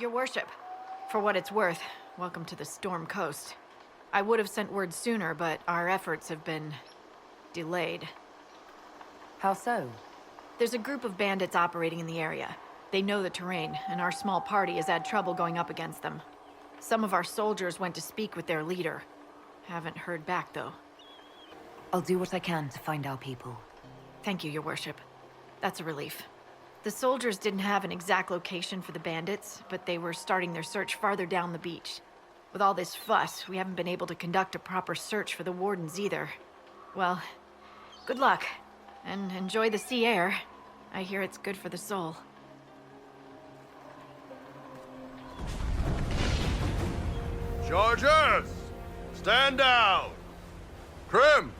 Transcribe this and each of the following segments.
Your worship. For what it's worth, welcome to the Storm Coast. I would have sent word sooner, but our efforts have been delayed. How so? There's a group of bandits operating in the area. They know the terrain, and our small party has had trouble going up against them. Some of our soldiers went to speak with their leader. Haven't heard back, though. I'll do what I can to find our people. Thank you, Your Worship. That's a relief. The soldiers didn't have an exact location for the bandits, but they were starting their search farther down the beach. With all this fuss, we haven't been able to conduct a proper search for the wardens either. Well, good luck, and enjoy the sea air. I hear it's good for the soul. Chargers! Stand down! Krim!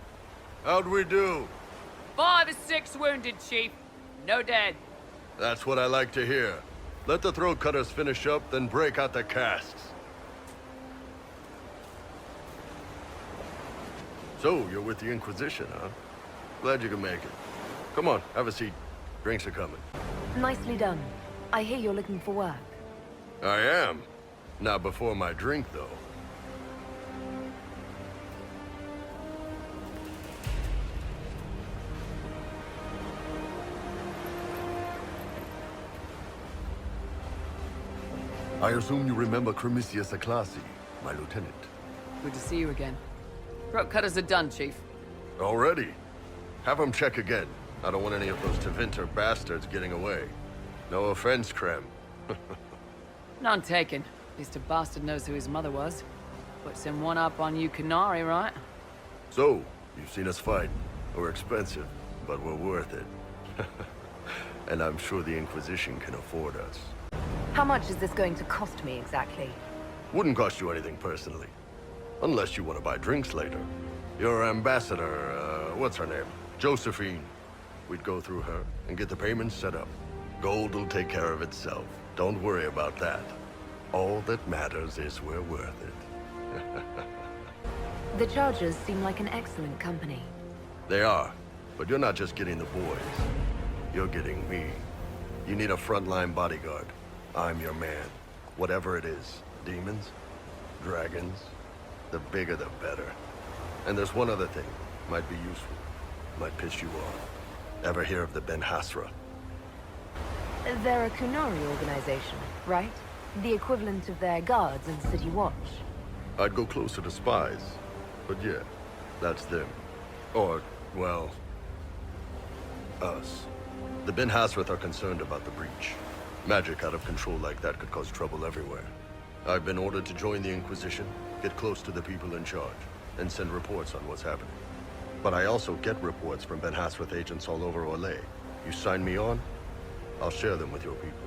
How'd we do? 5 or 6 wounded, Chief. No dead. That's what I like to hear. Let the throat cutters finish up, then break out the casks. So, you're with the Inquisition, huh? Glad you can make it. Come on, have a seat. Drinks are coming. Nicely done. I hear you're looking for work. I am. Not before my drink, though. I assume you remember Cremisius Aclassi, my lieutenant. Good to see you again. Throat cutters are done, Chief. Already? Have them check again. I don't want any of those Tevinter bastards getting away. No offense, Krem. None taken. At least a bastard knows who his mother was. Puts him one up on you Canary, right? So, you've seen us fight. We're expensive, but we're worth it. And I'm sure the Inquisition can afford us. How much is this going to cost me exactly? Wouldn't cost you anything personally. Unless you want to buy drinks later. Your ambassador, what's her name? Josephine. We'd go through her and get the payments set up. Gold will take care of itself. Don't worry about that. All that matters is we're worth it. The Chargers seem like an excellent company. They are, but you're not just getting the boys. You're getting me. You need a frontline bodyguard. I'm your man. Whatever it is. Demons? Dragons? The bigger the better. And there's one other thing. Might be useful. Might piss you off. Ever hear of the Ben Hasra? They're a Kunari organization, right? The equivalent of their guards and city watch. I'd go closer to spies. But yeah, that's them. Or, well, us. The Ben Hasrath are concerned about the breach. Magic out of control like that could cause trouble everywhere. I've been ordered to join the Inquisition, get close to the people in charge, and send reports on what's happening. But I also get reports from Ben Hasrath agents all over Orlais. You sign me on, I'll share them with your people.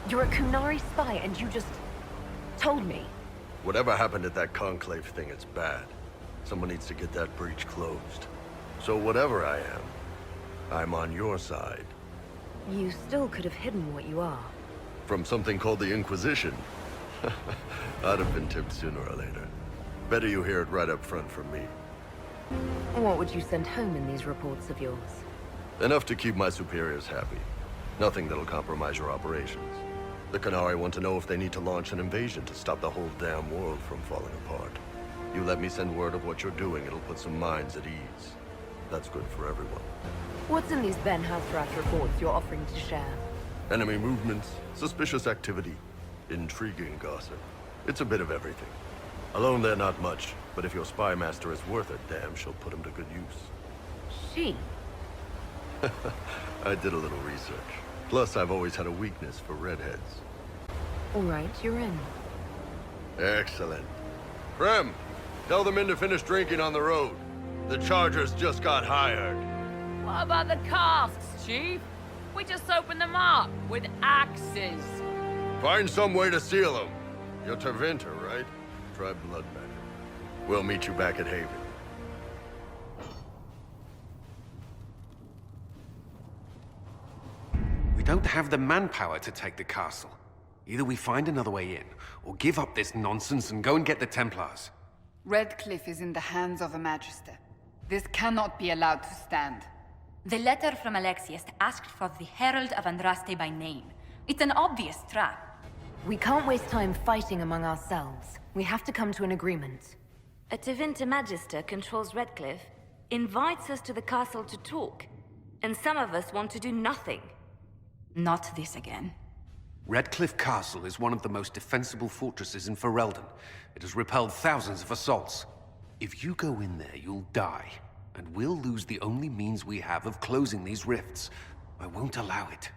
You're a Kunari spy and you just told me. Whatever happened at that Conclave thing, it's bad. Someone needs to get that breach closed. So whatever I am, I'm on your side. You still could have hidden what you are. From something called the Inquisition. I'd have been tipped sooner or later. Better you hear it right up front from me. What would you send home in these reports of yours? Enough to keep my superiors happy. Nothing that'll compromise your operations. The Canary want to know if they need to launch an invasion to stop the whole damn world from falling apart. You let me send word of what you're doing, it'll put some minds at ease. That's good for everyone. What's in these Ben Hasrath reports you're offering to share? Enemy movements, suspicious activity, intriguing gossip. It's a bit of everything. Alone they're not much, but if your spy master is worth a damn, she'll put him to good use. She? I did a little research. Plus, I've always had a weakness for redheads. All right, you're in. Excellent. Krem, tell the men to finish drinking on the road. The Chargers just got hired. What about the casks, Chief? We just opened them up with axes. Find some way to seal them. You're Tevinter, right? Try Bloodbath. We'll meet you back at Haven. We don't have the manpower to take the castle. Either we find another way in, or give up this nonsense and go and get the Templars. Redcliffe is in the hands of a Magister. This cannot be allowed to stand. The letter from Alexius asked for the Herald of Andraste by name. It's an obvious trap. We can't waste time fighting among ourselves. We have to come to an agreement. A Tevinter Magister controls Redcliffe, invites us to the castle to talk, and some of us want to do nothing. Not this again. Redcliffe Castle is one of the most defensible fortresses in Ferelden. It has repelled thousands of assaults. If you go in there, you'll die, and we'll lose the only means we have of closing these rifts. I won't allow it.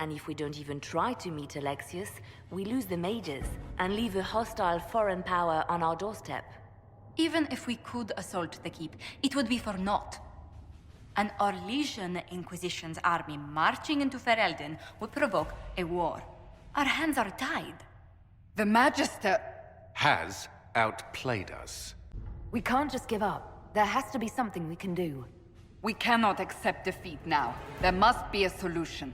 And if we don't even try to meet Alexius, we lose the mages and leave a hostile foreign power on our doorstep. Even if we could assault the keep, it would be for naught. An Orlesian Inquisition's army marching into Ferelden would provoke a war. Our hands are tied. The Magister... Has outplayed us. We can't just give up. There has to be something we can do. We cannot accept defeat now. There must be a solution.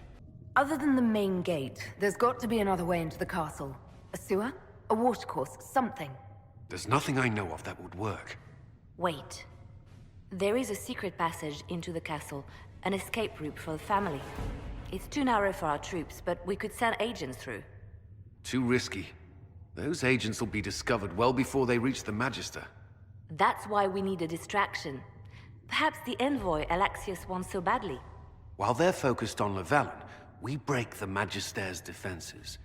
Other than the main gate, there's got to be another way into the castle. A sewer? A watercourse? Something. There's nothing I know of that would work. Wait. There is a secret passage into the castle, an escape route for the family. It's too narrow for our troops, but we could send agents through. Too risky. Those agents will be discovered well before they reach the Magister. That's why we need a distraction. Perhaps the envoy Alexius wants so badly. While they're focused on Llewellyn, we break the Magister's defenses.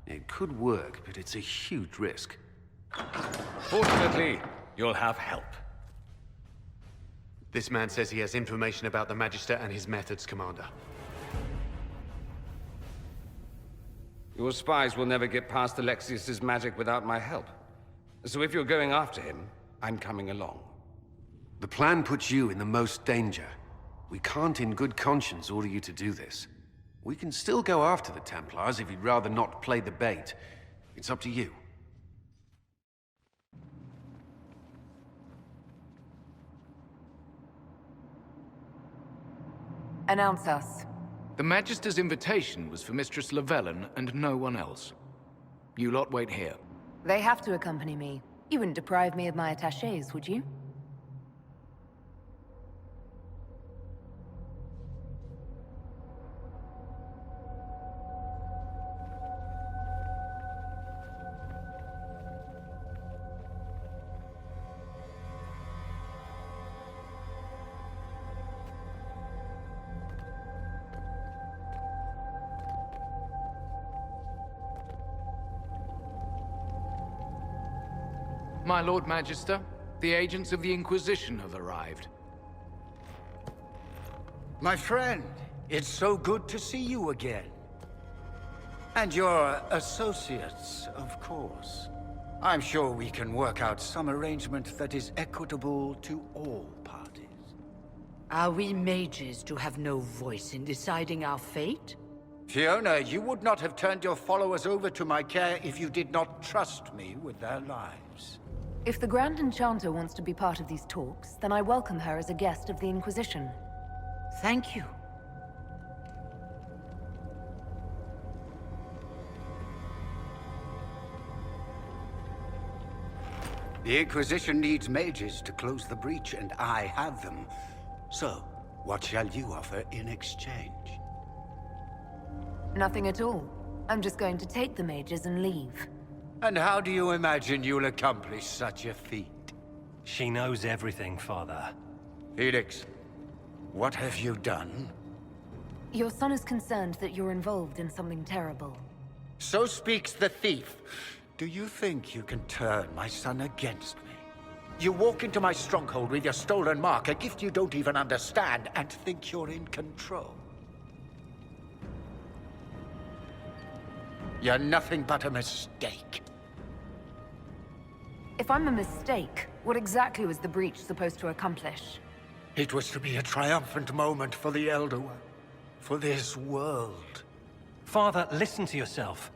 It could work, but it's a huge risk. Fortunately, you'll have help. This man says he has information about the Magister and his methods, Commander. Your spies will never get past Alexius's magic without my help. So if you're going after him, I'm coming along. The plan puts you in the most danger. We can't in good conscience order you to do this. We can still go after the Templars if you'd rather not play the bait. It's up to you. Announce us. The Magister's invitation was for Mistress Llewellyn and no one else. You lot wait here. They have to accompany me. You wouldn't deprive me of my attachés, would you? My Lord Magister, the agents of the Inquisition have arrived. My friend, it's so good to see you again. And your associates, of course. I'm sure we can work out some arrangement that is equitable to all parties. Are we mages to have no voice in deciding our fate? Fiona, you would not have turned your followers over to my care if you did not trust me with their lives. If the Grand Enchanter wants to be part of these talks, then I welcome her as a guest of the Inquisition. Thank you. The Inquisition needs mages to close the breach, and I have them. So, what shall you offer in exchange? Nothing at all. I'm just going to take the mages and leave. And how do you imagine you'll accomplish such a feat? She knows everything, Father. Felix, what have you done? Your son is concerned that you're involved in something terrible. So speaks the thief. Do you think you can turn my son against me? You walk into my stronghold with your stolen mark, a gift you don't even understand, and think you're in control. You're nothing but a mistake. If I'm a mistake, what exactly was the breach supposed to accomplish? It was to be a triumphant moment for the Elder One. For this world. Father, listen to yourself.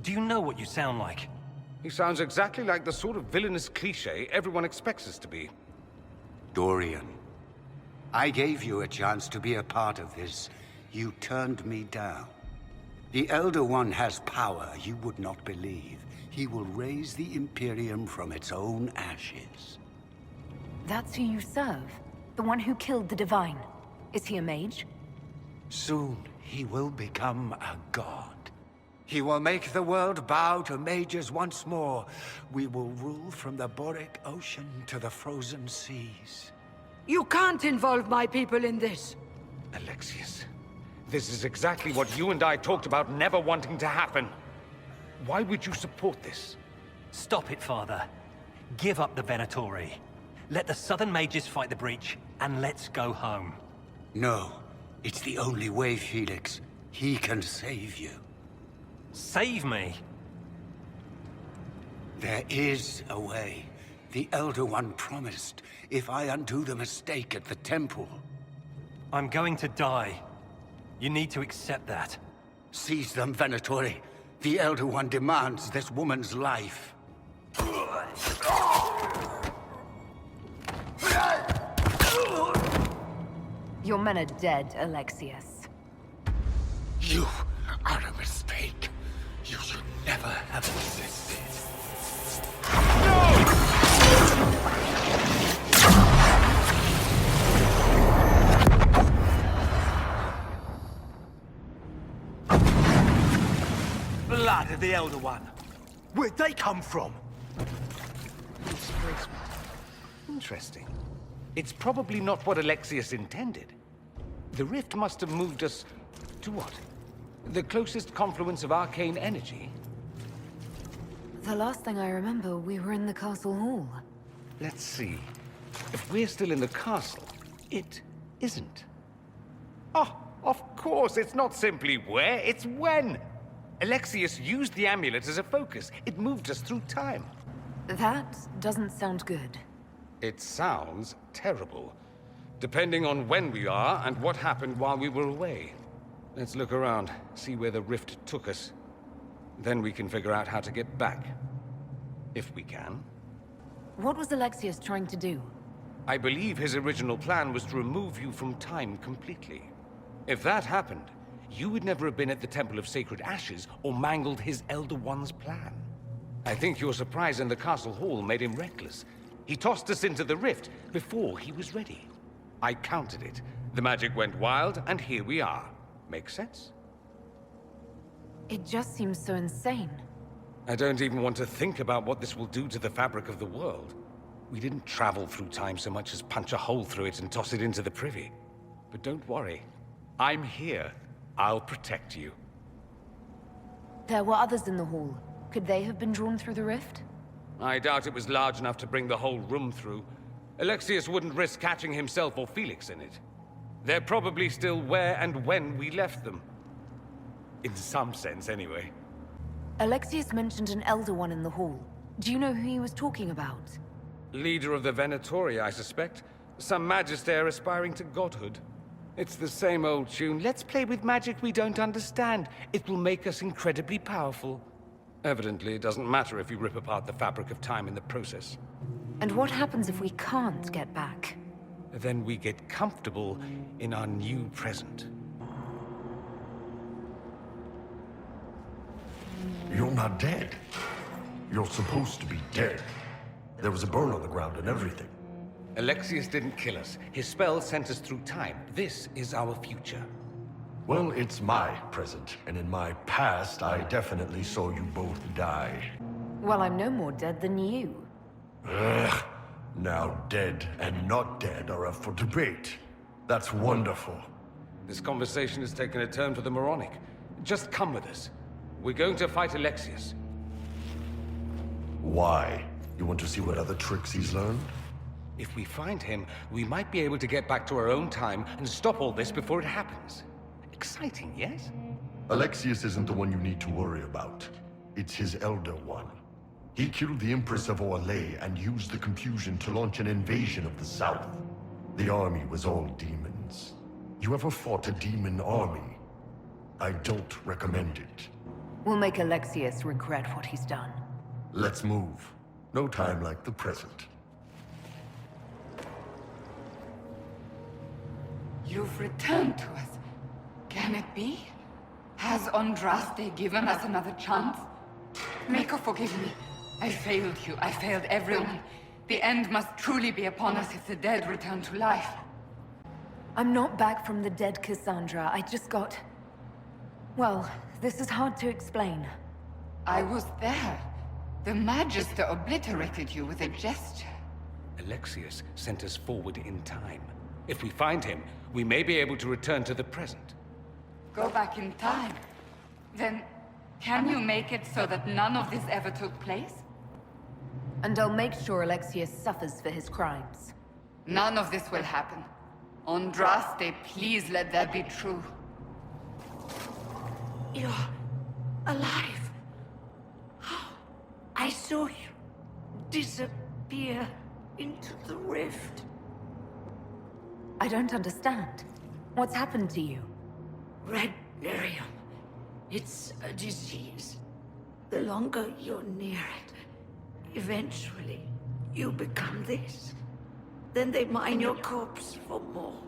Do you know what you sound like? He sounds exactly like the sort of villainous cliché everyone expects us to be. Dorian, I gave you a chance to be a part of this. You turned me down. The Elder One has power you would not believe. He will raise the Imperium from its own ashes. That's who you serve? The one who killed the Divine? Is he a mage? Soon, he will become a god. He will make the world bow to mages once more. We will rule from the Boric Ocean to the frozen seas. You can't involve my people in this. Alexius, this is exactly what you and I talked about never wanting to happen. Why would you support this? Stop it, Father. Give up the Venatori. Let the Southern Mages fight the breach, and let's go home. No. It's the only way, Felix. He can save you. Save me? There is a way. The Elder One promised, if I undo the mistake at the temple. I'm going to die. You need to accept that. Seize them, Venatori. The Elder One demands this woman's life. Your men are dead, Alexius. You are a mistake. You should never have existed. Blood of the Elder One. Where'd they come from? Displacement. Interesting. It's probably not what Alexius intended. The rift must have moved us to what? The closest confluence of arcane energy? The last thing I remember, we were in the castle hall. Let's see. If we're still in the castle, it isn't. Oh, of course, it's not simply where, it's when! Alexius used the amulet as a focus. It moved us through time. That doesn't sound good. It sounds terrible. Depending on when we are and what happened while we were away. Let's look around, see where the rift took us. Then we can figure out how to get back. If we can. What was Alexius trying to do? I believe his original plan was to remove you from time completely. If that happened, you would never have been at the Temple of Sacred Ashes or mangled his Elder One's plan. I think your surprise in the castle hall made him reckless. He tossed us into the rift before he was ready. I counted it. The magic went wild, and here we are. Make sense? It just seems so insane. I don't even want to think about what this will do to the fabric of the world. We didn't travel through time so much as punch a hole through it and toss it into the privy. But don't worry. I'm here. I'll protect you. There were others in the hall. Could they have been drawn through the rift? I doubt it was large enough to bring the whole room through. Alexius wouldn't risk catching himself or Felix in it. They're probably still where and when we left them. In some sense, anyway. Alexius mentioned an Elder One in the hall. Do you know who he was talking about? Leader of the Venatori, I suspect. Some magister aspiring to godhood. It's the same old tune. Let's play with magic we don't understand. It will make us incredibly powerful. Evidently, it doesn't matter if we rip apart the fabric of time in the process. And what happens if we can't get back? Then we get comfortable in our new present. You're not dead. You're supposed to be dead. There was a burn on the ground and everything. Alexius didn't kill us. His spell sent us through time. This is our future. Well, it's my present, and in my past, I definitely saw you both die. Well, I'm no more dead than you. Ugh. Now dead and not dead are up for debate. That's wonderful. This conversation has taken a turn for the moronic. Just come with us. We're going to fight Alexius. Why? You want to see what other tricks he's learned? If we find him, we might be able to get back to our own time and stop all this before it happens. Exciting, yes? Alexius isn't the one you need to worry about. It's his Elder One. He killed the Empress of Orlais and used the confusion to launch an invasion of the South. The army was all demons. You ever fought a demon army? I don't recommend it. We'll make Alexius regret what he's done. Let's move. No time like the present. You've returned to us. Can it be? Has Andraste given us another chance? Mako, forgive me. I failed you. I failed everyone. The end must truly be upon us if the dead return to life. I'm not back from the dead, Cassandra. I just got... well, This is hard to explain. I was there. The Magister obliterated you with a gesture. Alexius sent us forward in time. If we find him, we may be able to return to the present. Go back in time. Then, can you make it so that none of this ever took place? And I'll make sure Alexius suffers for his crimes. None of this will happen. Andraste, please let that be true. You're alive. I saw you disappear into the rift. I don't understand. What's happened to you? Red lyrium. It's a disease. The longer you're near it, eventually you become this. Then they mine your corpse for more.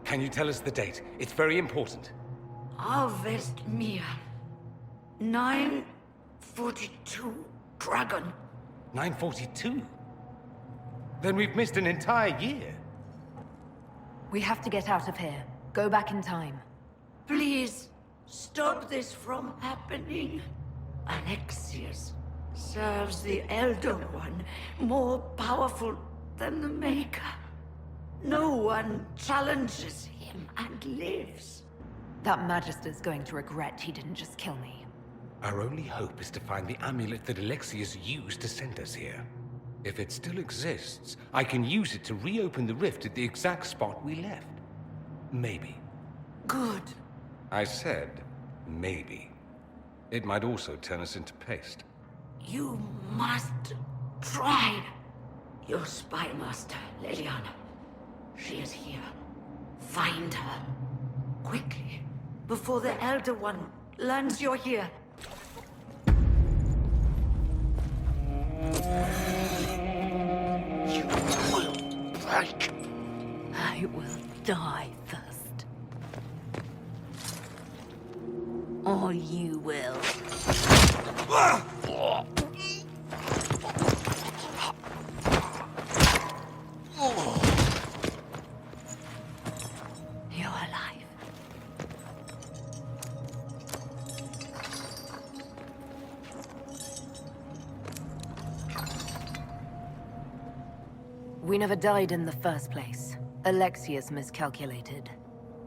Can you tell us the date? It's very important. Harvest Mia. 942 Dragon. 942? Then we've missed an entire year. We have to get out of here. Go back in time. Please, stop this from happening. Alexius serves the Elder One, more powerful than the Maker. No one challenges him and lives. That Magister's going to regret he didn't just kill me. Our only hope is to find the amulet that Alexius used to send us here. If it still exists, I can use it to reopen the rift at the exact spot we left. Maybe. Good. I said, maybe. It might also turn us into paste. You must try. Your spy master, Leliana. She is here. Find her. Quickly. Before the Elder One learns you're here. You will break. I will die first. Or you will. You're alive. We never died in the first place. Alexius miscalculated.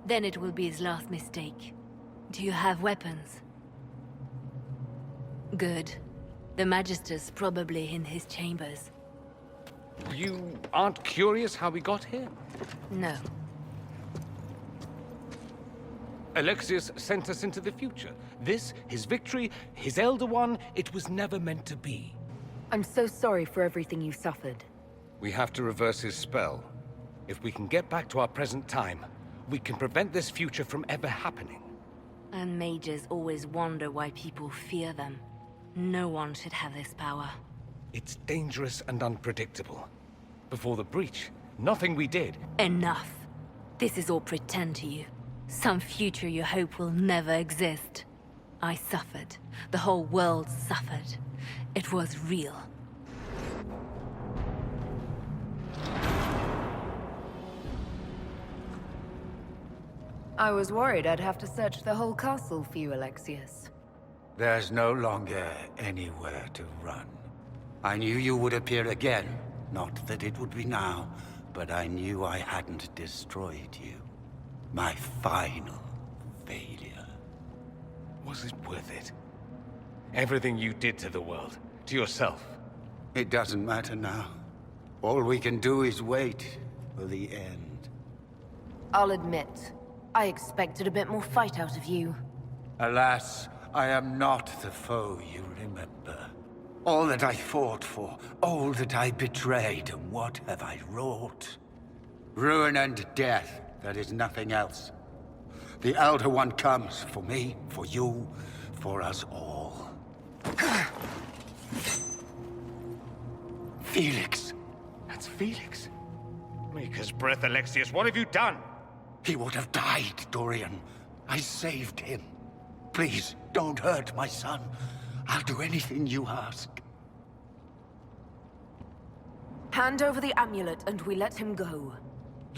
Then it will be his last mistake. Do you have weapons? Good. The Magister's probably in his chambers. You aren't curious how we got here? No. Alexius sent us into the future. This, his victory, his Elder One, it was never meant to be. I'm so sorry for everything you suffered. We have to reverse his spell. If we can get back to our present time, we can prevent this future from ever happening. And mages always wonder why people fear them. No one should have this power. It's dangerous and unpredictable. Before the breach, nothing we did. Enough. This is all pretend to you. Some future you hope will never exist. I suffered. The whole world suffered. It was real. I was worried I'd have to search the whole castle for you, Alexius. There's no longer anywhere to run. I knew you would appear again. Not that it would be now, but I knew I hadn't destroyed you. My final failure. Was it worth it? Everything you did to the world, to yourself. It doesn't matter now. All we can do is wait for the end. I'll admit, I expected a bit more fight out of you. Alas, I am not the foe you remember. All that I fought for, all that I betrayed, and what have I wrought? Ruin and death, that is nothing else. The Elder One comes for me, for you, for us all. Felix. That's Felix. Maker's breath, Alexius, what have you done? He would have died, Dorian. I saved him. Please, don't hurt my son. I'll do anything you ask. Hand over the amulet and we let him go.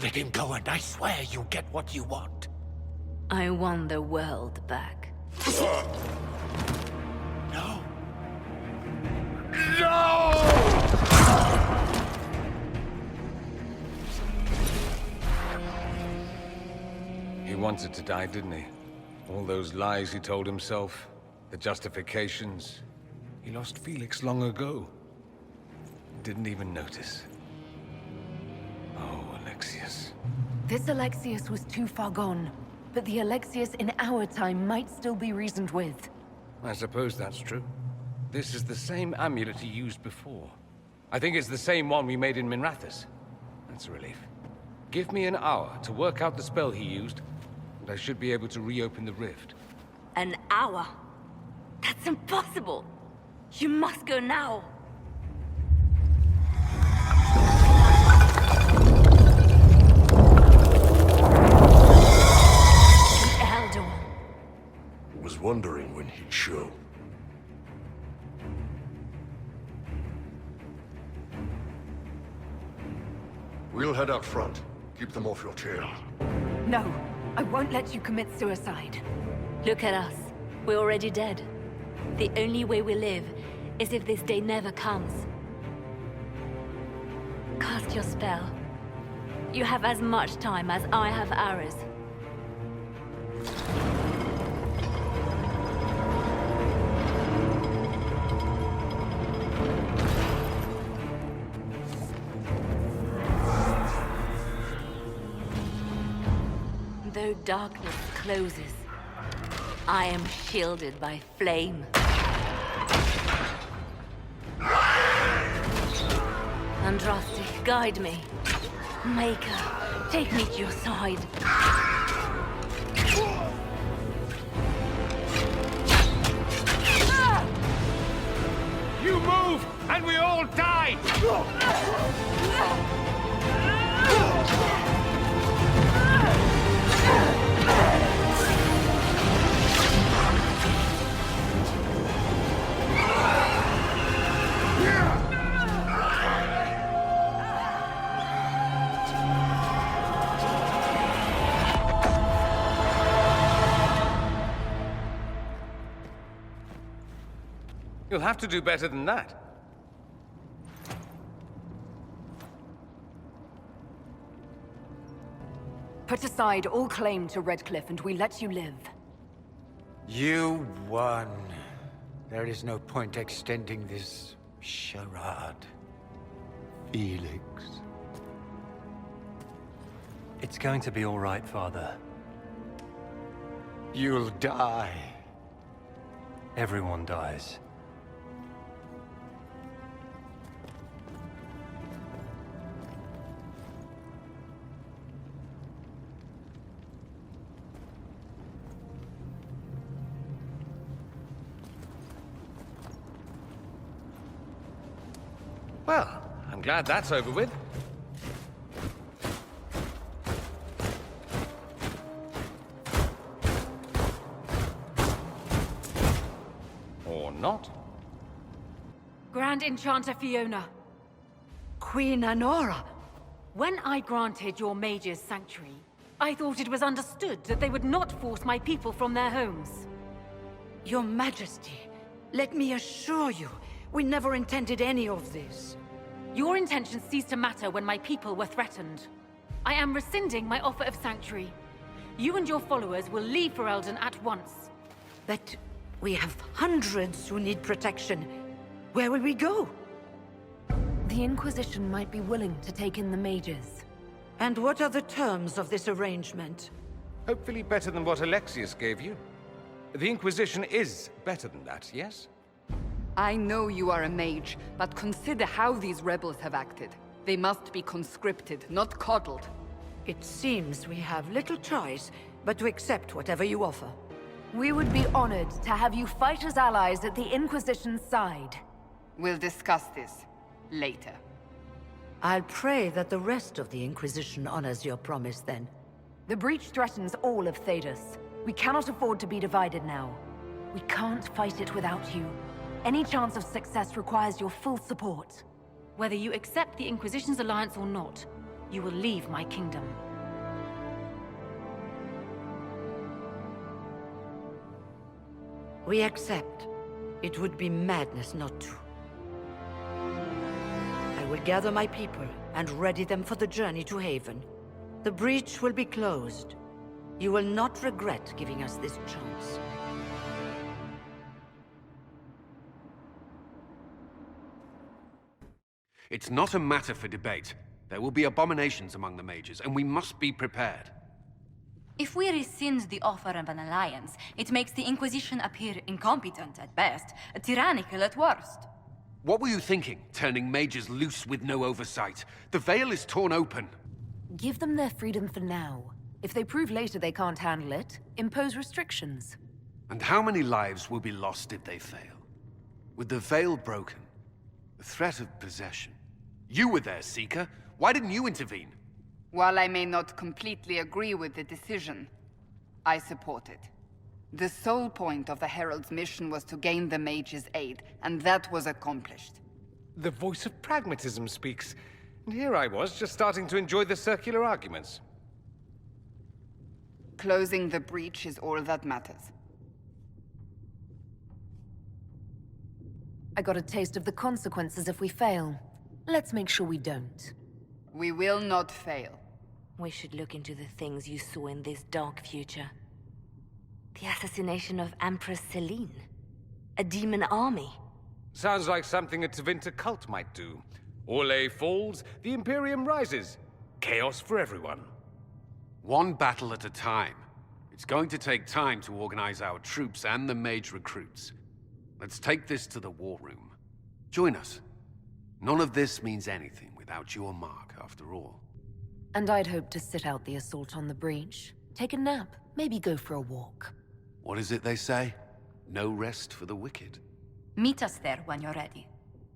Let him go and I swear you'll get what you want. I want the world back. No! He wanted to die, didn't he? All those lies he told himself, the justifications. He lost Felix long ago. Didn't even notice. Oh, Alexius. This Alexius was too far gone, but the Alexius in our time might still be reasoned with. I suppose that's true. This is the same amulet he used before. I think it's the same one we made in Minrathous. That's a relief. Give me an hour to work out the spell he used, and I should be able to reopen the rift. An hour? That's impossible! You must go now! The Elder One. Was wondering when he'd show. We'll head out front. Keep them off your tail. No, I won't let you commit suicide. Look at us. We're already dead. The only way we live is if this day never comes. Cast your spell. You have as much time as I have hours. Though darkness closes, I am shielded by flame. Andraste, guide me. Maker, take me to your side. You move, and we all die! You'll have to do better than that. Put aside all claim to Redcliffe and we let you live. You won. There is no point extending this charade. Felix. It's going to be all right, Father. You'll die. Everyone dies. Well, I'm glad that's over with. Or not. Grand Enchanter Fiona. Queen Anora. When I granted your mage's sanctuary, I thought it was understood that they would not force my people from their homes. Your Majesty, let me assure you, we never intended any of this. Your intentions ceased to matter when my people were threatened. I am rescinding my offer of sanctuary. You and your followers will leave Ferelden at once. But we have hundreds who need protection. Where will we go? The Inquisition might be willing to take in the mages. And what are the terms of this arrangement? Hopefully better than what Alexius gave you. The Inquisition is better than that, yes? I know you are a mage, but consider how these rebels have acted. They must be conscripted, not coddled. It seems we have little choice but to accept whatever you offer. We would be honored to have you fight as allies at the Inquisition's side. We'll discuss this later. I'll pray that the rest of the Inquisition honors your promise then. The breach threatens all of Thedas. We cannot afford to be divided now. We can't fight it without you. Any chance of success requires your full support. Whether you accept the Inquisition's alliance or not, you will leave my kingdom. We accept. It would be madness not to. I will gather my people and ready them for the journey to Haven. The breach will be closed. You will not regret giving us this chance. It's not a matter for debate. There will be abominations among the mages, and we must be prepared. If we rescind the offer of an alliance, it makes the Inquisition appear incompetent at best, tyrannical at worst. What were you thinking, turning mages loose with no oversight? The veil is torn open. Give them their freedom for now. If they prove later they can't handle it, impose restrictions. And how many lives will be lost if they fail? With the veil broken, the threat of possession. You were there, Seeker. Why didn't you intervene? While I may not completely agree with the decision, I support it. The sole point of the Herald's mission was to gain the Mage's aid, and that was accomplished. The voice of pragmatism speaks. And here I was, just starting to enjoy the circular arguments. Closing the breach is all that matters. I got a taste of the consequences if we fail. Let's make sure we don't. We will not fail. We should look into the things you saw in this dark future. The assassination of Empress Celine. A demon army. Sounds like something a Tevinter cult might do. Orlais falls, the Imperium rises. Chaos for everyone. One battle at a time. It's going to take time to organize our troops and the mage recruits. Let's take this to the war room. Join us. None of this means anything without your mark, after all. And I'd hoped to sit out the assault on the breach. Take a nap, maybe go for a walk. What is it they say? No rest for the wicked. Meet us there when you're ready.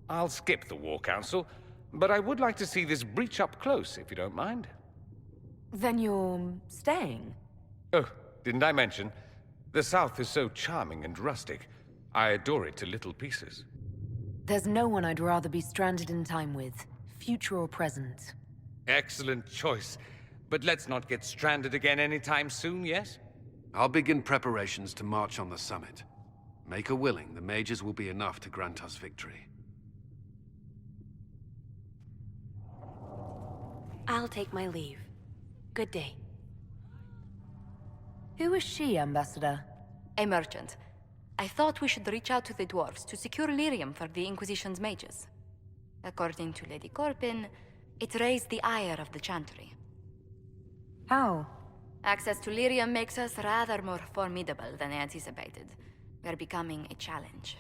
I'll skip the War Council, but I would like to see this breach up close, if you don't mind. Then you're staying? Oh, didn't I mention? The South is so charming and rustic. I adore it to little pieces. There's no one I'd rather be stranded in time with, future or present. Excellent choice. But let's not get stranded again anytime soon, yes? I'll begin preparations to march on the summit. Make a willing, the mages will be enough to grant us victory. I'll take my leave. Good day. Who is she, Ambassador? A merchant. I thought we should reach out to the dwarves to secure lyrium for the Inquisition's mages. According to Lady Corpin, it raised the ire of the Chantry. How? Access to lyrium makes us rather more formidable than anticipated. We are becoming a challenge.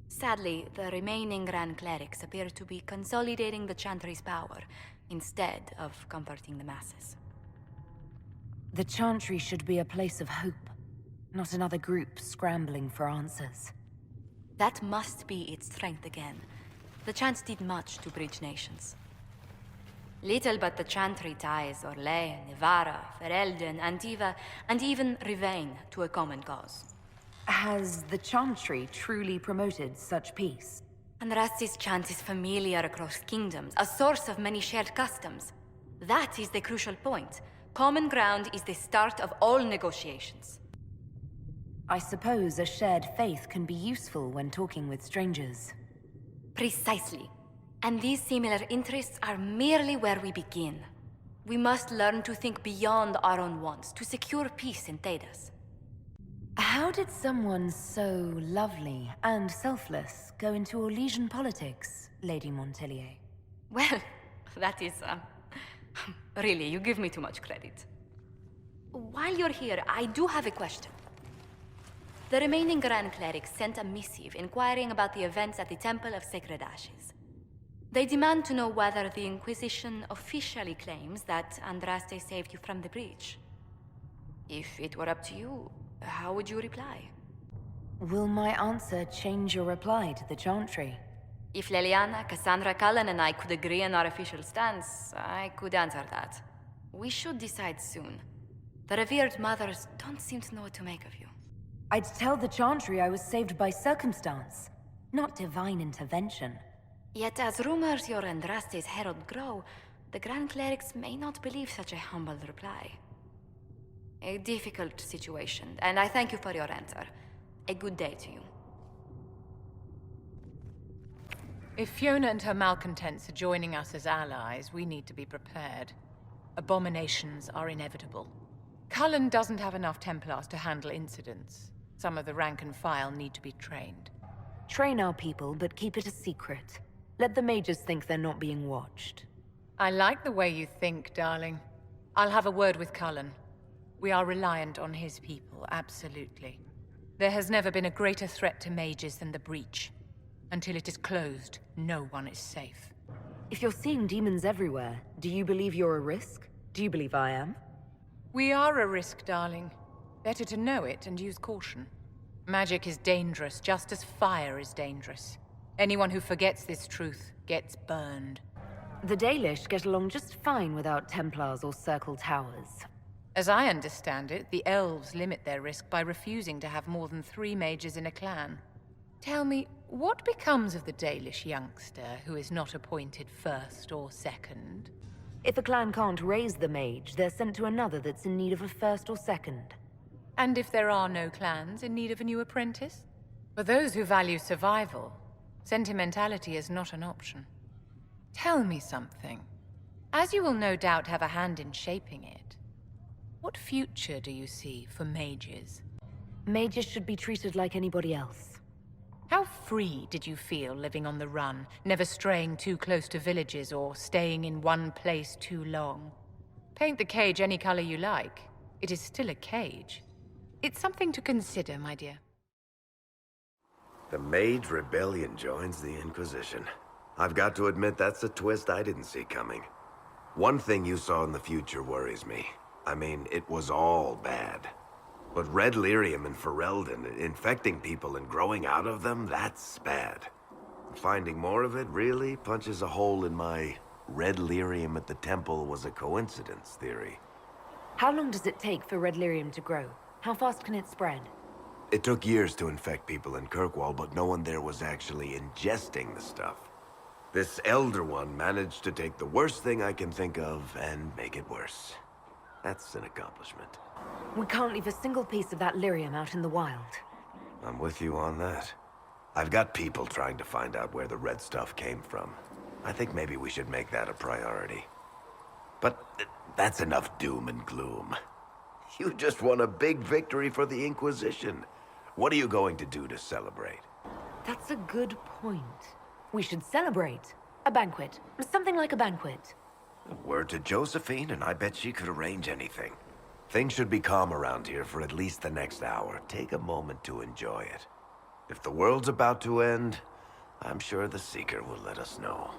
Sadly, the remaining Grand Clerics appear to be consolidating the Chantry's power, instead of comforting the masses. The Chantry should be a place of hope, not another group scrambling for answers. That must be its strength again. The Chants did much to bridge nations. Little but the Chantry ties Orlais, Nevarra, Ferelden, Antiva, and even Rivain to a common cause. Has the Chantry truly promoted such peace? Andras's chant is familiar across kingdoms, a source of many shared customs. That is the crucial point. Common ground is the start of all negotiations. I suppose a shared faith can be useful when talking with strangers. Precisely. And these similar interests are merely where we begin. We must learn to think beyond our own wants, to secure peace in Thedas. How did someone so lovely and selfless go into Orlesian politics, Lady Montelier? Well, that is, really, you give me too much credit. While you're here, I do have a question. The remaining Grand Clerics sent a missive inquiring about the events at the Temple of Sacred Ashes. They demand to know whether the Inquisition officially claims that Andraste saved you from the breach. If it were up to you, how would you reply? Will my answer change your reply to the Chantry? If Leliana, Cassandra, Cullen, and I could agree on our official stance, I could answer that. We should decide soon. The revered mothers don't seem to know what to make of you. I'd tell the Chantry I was saved by circumstance, not divine intervention. Yet as rumors your Andraste's herald grow, the Grand Clerics may not believe such a humble reply. A difficult situation, and I thank you for your answer. A good day to you. If Fiona and her malcontents are joining us as allies, we need to be prepared. Abominations are inevitable. Cullen doesn't have enough Templars to handle incidents. Some of the rank and file need to be trained. Train our people, but keep it a secret. Let the mages think they're not being watched. I like the way you think, darling. I'll have a word with Cullen. We are reliant on his people, absolutely. There has never been a greater threat to mages than the Breach. Until it is closed, no one is safe. If you're seeing demons everywhere, do you believe you're a risk? Do you believe I am? We are a risk, darling. Better to know it and use caution. Magic is dangerous, just as fire is dangerous. Anyone who forgets this truth gets burned. The Dalish get along just fine without Templars or Circle Towers. As I understand it, the elves limit their risk by refusing to have more than 3 mages in a clan. Tell me, what becomes of the Dalish youngster who is not appointed first or second? If a clan can't raise the mage, they're sent to another that's in need of a first or second. And if there are no clans in need of a new apprentice? For those who value survival, sentimentality is not an option. Tell me something. As you will no doubt have a hand in shaping it, what future do you see for mages? Mages should be treated like anybody else. How free did you feel living on the run, never straying too close to villages or staying in one place too long? Paint the cage any color you like. It is still a cage. It's something to consider, my dear. The Mage Rebellion joins the Inquisition. I've got to admit that's a twist I didn't see coming. One thing you saw in the future worries me. I mean, it was all bad. But red lyrium in Ferelden, infecting people and growing out of them, that's bad. Finding more of it really punches a hole in my red lyrium at the temple was a coincidence theory. How long does it take for red lyrium to grow? How fast can it spread? It took years to infect people in Kirkwall, but no one there was actually ingesting the stuff. This Elder One managed to take the worst thing I can think of and make it worse. That's an accomplishment. We can't leave a single piece of that lyrium out in the wild. I'm with you on that. I've got people trying to find out where the red stuff came from. I think maybe we should make that a priority. But that's enough doom and gloom. You just won a big victory for the Inquisition. What are you going to do to celebrate? That's a good point. We should celebrate. A banquet. Something like a banquet. Word to Josephine, and I bet she could arrange anything. Things should be calm around here for at least the next hour. Take a moment to enjoy it. If the world's about to end, I'm sure the Seeker will let us know.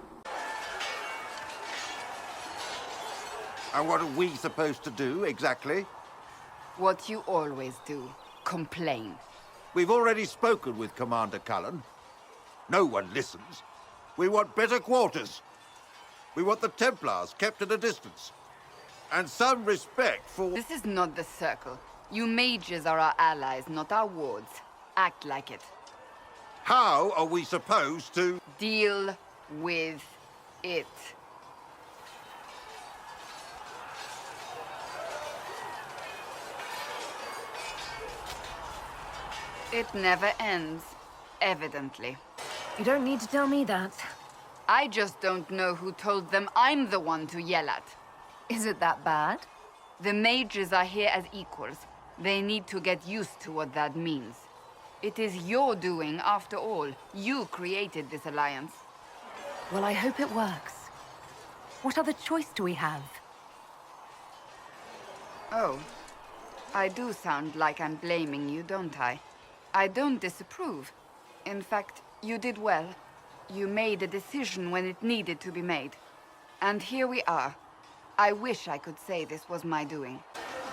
And what are we supposed to do, exactly? What you always do. Complain. We've already spoken with Commander Cullen. No one listens. We want better quarters. We want the Templars kept at a distance. And some respect for... This is not the Circle. You mages are our allies, not our wards. Act like it. How are we supposed to... Deal with it. It never ends, evidently. You don't need to tell me that. I just don't know who told them I'm the one to yell at. Is it that bad? The mages are here as equals. They need to get used to what that means. It is your doing, after all. You created this alliance. Well, I hope it works. What other choice do we have? Oh. I do sound like I'm blaming you, don't I? I don't disapprove. In fact, you did well. You made a decision when it needed to be made. And here we are. I wish I could say this was my doing.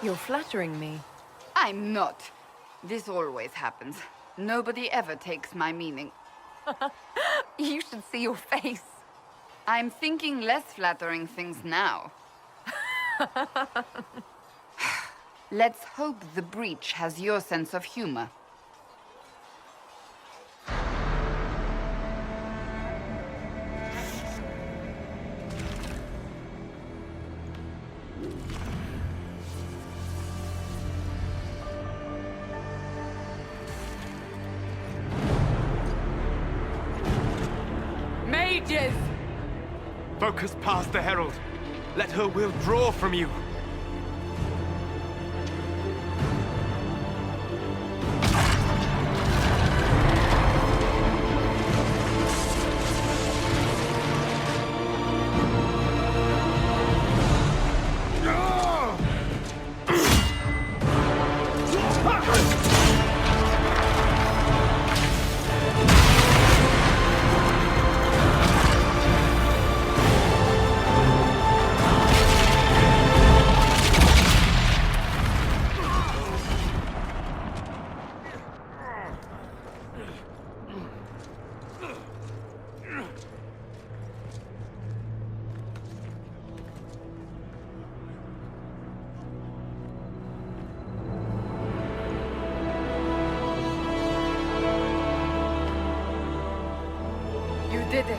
You're flattering me. I'm not. This always happens. Nobody ever takes my meaning. You should see your face. I'm thinking less flattering things now. Let's hope the Breach has your sense of humor. mages! Focus past the Herald. Let her will draw from you. You did it.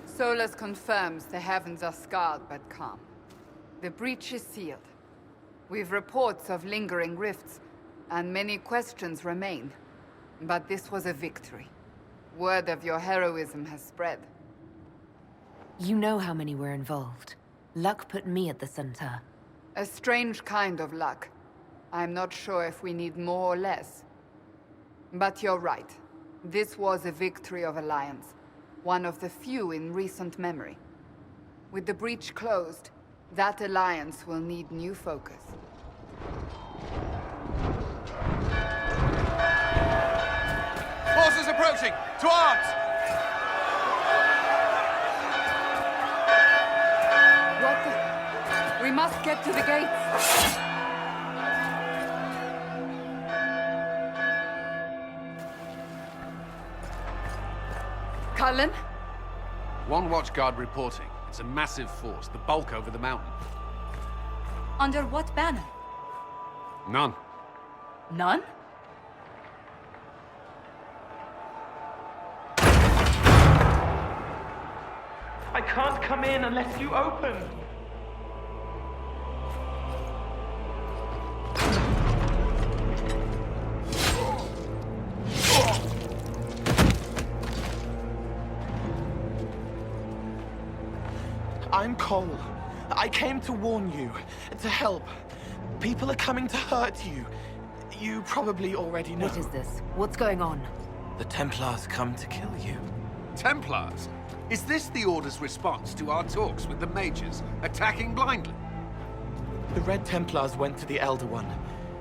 Solus confirms the heavens are scarred but calm. The breach is sealed. We've reports of lingering rifts, and many questions remain. But this was a victory. Word of your heroism has spread. You know how many were involved. Luck put me at the center. A strange kind of luck. I'm not sure if we need more or less. But you're right. This was a victory of Alliance. One of the few in recent memory. With the breach closed, that alliance will need new focus. Forces approaching! To arms! What the... We must get to the gates! Cullen? One watchguard reporting. It's a massive force, the bulk over the mountain. Under what banner? None. None? I can't come in unless you open. I'm Cole. I came to warn you, to help. People are coming to hurt you. You probably already know. What is this? What's going on? The Templars come to kill you. Templars? Is this the Order's response to our talks with the Mages, attacking blindly? The Red Templars went to the Elder One.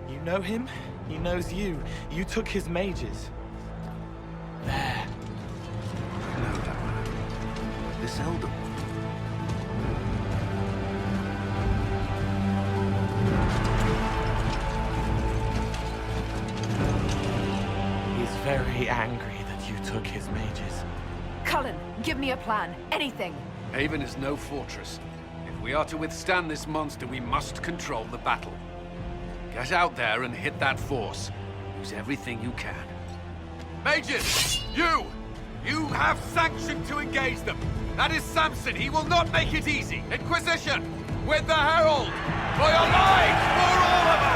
You know him? He knows you. You took his mages. There. No, that man. This Elder One. He's very angry that you took his mages. Cullen, give me a plan. Anything. Haven is no fortress. If we are to withstand this monster, we must control the battle. Get out there and hit that force. Use everything you can. Mages! You have sanction to engage them. That is Samson. He will not make it easy. Inquisition! With the Herald! For your lives! For all of us!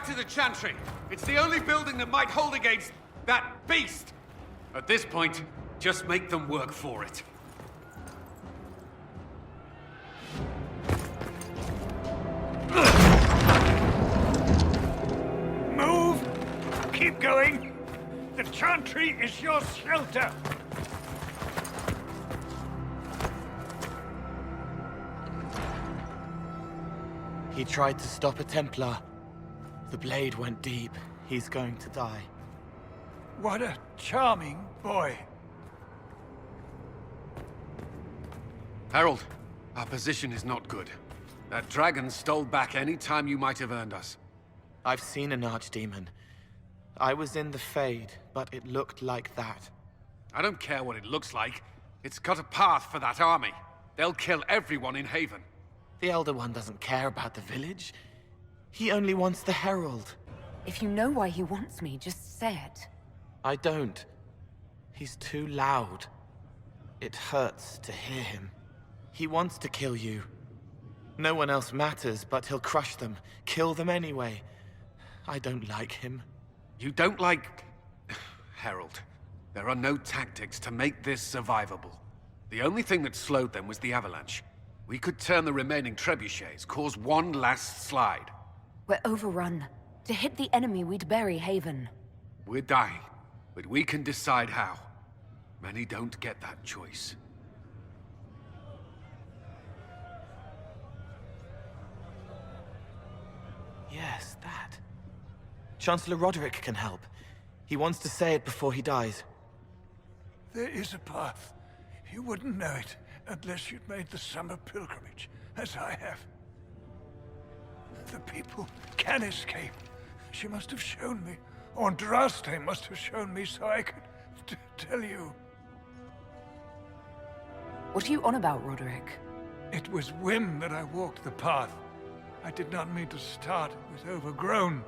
back to the Chantry. It's the only building that might hold against that beast. At this point, just make them work for it. Move! Keep going! The Chantry is your shelter! He tried to stop a Templar. The blade went deep. He's going to die. What a charming boy. Harold, our position is not good. That dragon stole back any time you might have earned us. I've seen an archdemon. I was in the Fade, but it looked like that. I don't care what it looks like. It's got a path for that army. They'll kill everyone in Haven. The Elder One doesn't care about the village. He only wants the Herald. If you know why he wants me, just say it. I don't. He's too loud. It hurts to hear him. He wants to kill you. No one else matters, but he'll crush them, kill them anyway. I don't like him. You don't like... Herald. There are no tactics to make this survivable. The only thing that slowed them was the avalanche. We could turn the remaining trebuchets, cause one last slide. We're overrun. To hit the enemy, we'd bury Haven. We're dying, but we can decide how. Many don't get that choice. Yes, that. Chancellor Roderick can help. He wants to say it before he dies. There is a path. You wouldn't know it unless you'd made the summer pilgrimage, as I have. The people can escape. She must have shown me. Or Andraste must have shown me so I could tell you. What are you on about, Roderick? It was whim that I walked the path. I did not mean to start. It was overgrown.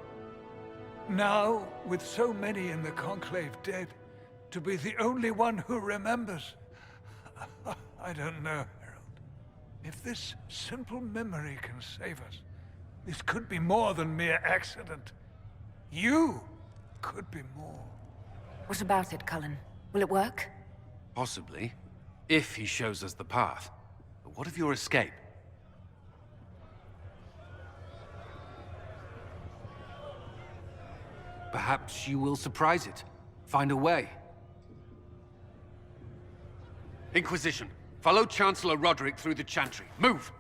Now, with so many in the Conclave dead, to be the only one who remembers... I don't know, Harold. If this simple memory can save us, this could be more than mere accident. You could be more. What about it, Cullen? Will it work? Possibly. If he shows us the path. But what of your escape? Perhaps you will surprise it. Find a way. Inquisition, follow Chancellor Roderick through the Chantry. Move!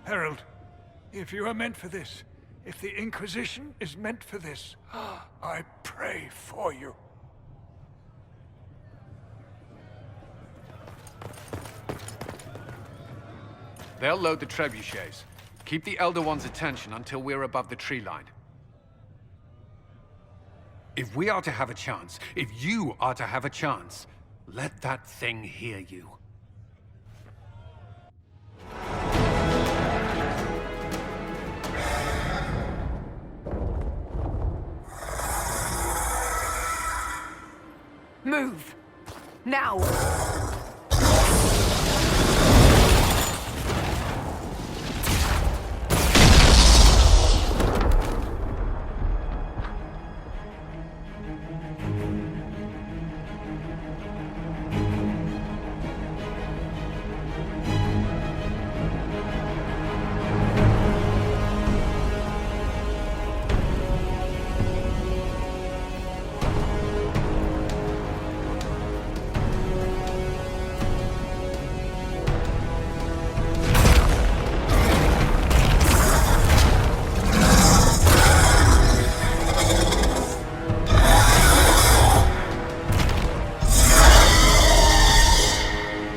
Harold, if you are meant for this, if the Inquisition is meant for this, I pray for you. They'll load the trebuchets. Keep the Elder One's attention until we're above the tree line. If we are to have a chance, if you are to have a chance, let that thing hear you. Move! Now!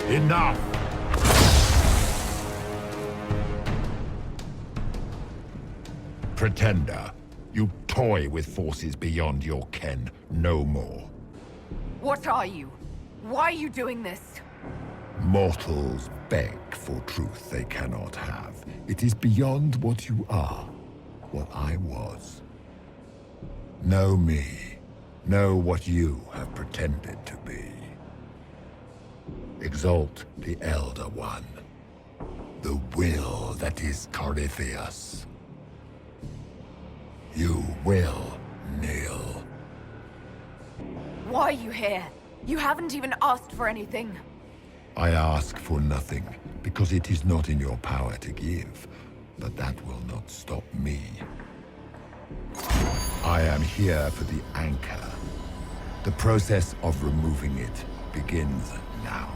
Enough! Pretender, you toy with forces beyond your ken no more. What are you? Why are you doing this? Mortals beg for truth they cannot have. It is beyond what you are, what I was. Know me. Know what you have pretended to be. Exalt the Elder One. The will that is Corypheus. You will kneel. Why are you here? You haven't even asked for anything. I ask for nothing, because it is not in your power to give. But that will not stop me. I am here for the anchor. The process of removing it begins now.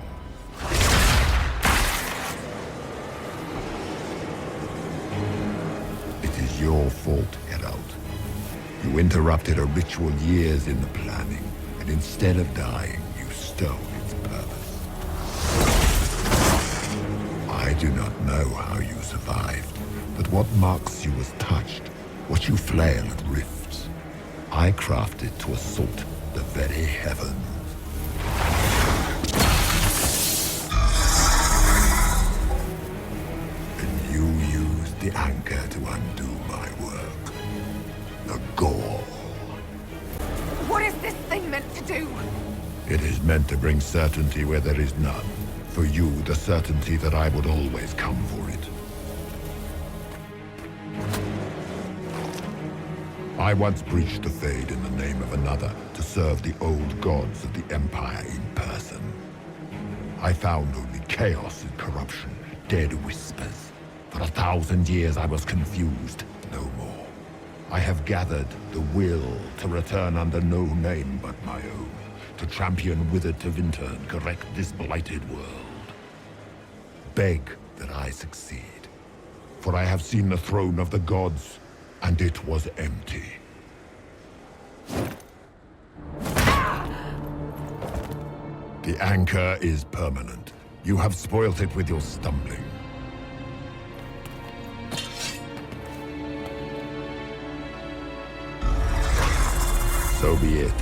It is your fault, Herald. You interrupted a ritual years in the planning, and instead of dying, you stole its purpose. I do not know how you survived, but what marks you as touched, what you flail at rifts, I crafted to assault the very heavens. And you used the anchor to undo my work. The gore. What is this thing meant to do? It is meant to bring certainty where there is none. For you, the certainty that I would always come for it. I once breached the Fade in the name of another to serve the old gods of the Empire in person. I found only chaos and corruption, dead whispers. For 1,000 years I was confused, no more. I have gathered the will to return under no name but my own, to champion withered to Vinter and correct this blighted world. Beg that I succeed, for I have seen the throne of the gods, and it was empty. The anchor is permanent. You have spoilt it with your stumbling. So be it.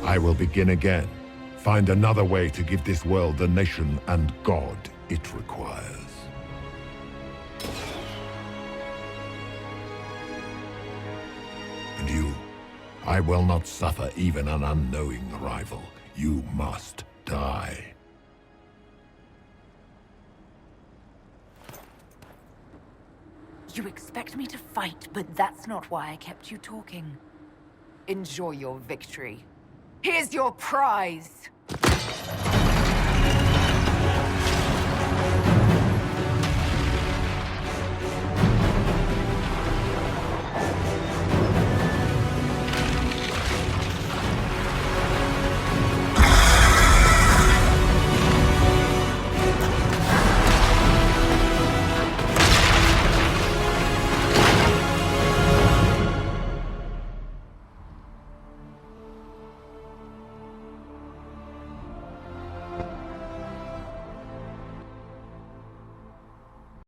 I will begin again. Find another way to give this world the nation and God it requires. And you, I will not suffer even an unknowing rival. You must die. You expect me to fight, but that's not why I kept you talking. Enjoy your victory. Here's your prize!